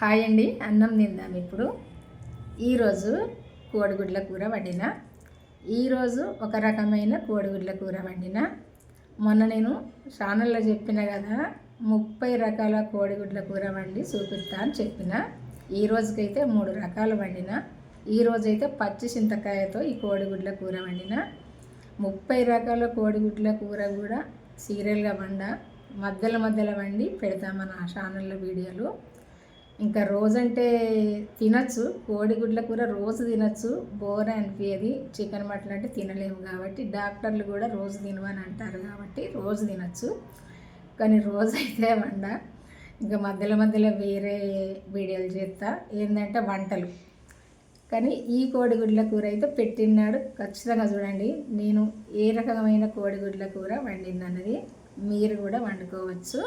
Hi అండి, అన్నం తిందాం ఇప్పుడు. ఈరోజు కోడిగుడ్ల కూర వండిన. ఈరోజు ఒక రకమైన కోడిగుడ్ల కూర వండిన. మొన్న నేను ఛానల్లో చెప్పిన కదా, 30 రకాల కోడిగుడ్ల కూర వండి చూపిస్తా అని చెప్పిన. ఈ రోజుకైతే 3 రకాలు వండిన. ఈరోజైతే పచ్చి చింతకాయతో ఈ కోడిగుడ్ల కూర వండిన. 30 రకాల కోడిగుడ్ల కూర కూడా సీరియల్గా మధ్యలో వండి పెడతాం మన ఛానల్లో వీడియోలు. ఇంకా రోజంటే తినచ్చు, కోడిగుడ్ల కూర రోజు తినచ్చు, బోర్ అనిపించేది. చికెన్ మటన్ అంటే తినలేము కాబట్టి డాక్టర్లు కూడా రోజు తినవని అంటారు కాబట్టి రోజు తినచ్చు. కానీ రోజు అయితే ఇంకా మధ్యలో వేరే వీడియోలు చేస్తా, ఏంటంటే వంటలు. కానీ ఈ కోడిగుడ్ల కూర అయితే పెట్టినాడు ఖచ్చితంగా చూడండి. నేను ఏ రకమైన కోడిగుడ్ల కూర వండిందన్నది మీరు కూడా వండుకోవచ్చు.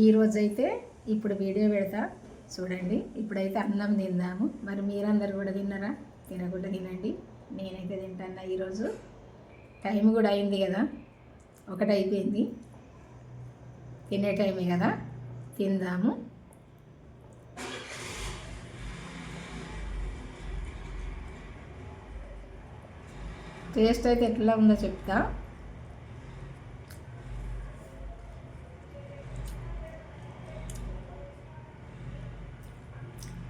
ఈరోజైతే ఇప్పుడు వీడియో పెడతా చూడండి. ఇప్పుడైతే అన్నం తిందాము. మరి మీరందరూ కూడా తిన్నారా? తినకుండా తినండి. నేనైతే తింటాను. ఈరోజు టైం కూడా అయింది కదా, 1 అయిపోయింది, తినే టైమే కదా, తిందాము. టేస్ట్ అయితే ఎట్లా ఉందో చెప్తా.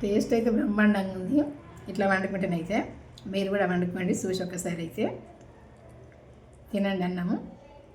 టేస్ట్ అయితే బ్రహ్మాండంగా ఉంది. ఇట్లా వండుకుంటేనైతే మీరు కూడా వండుకోండి, చూసి ఒక్కసారి అయితే తినండి అన్నము.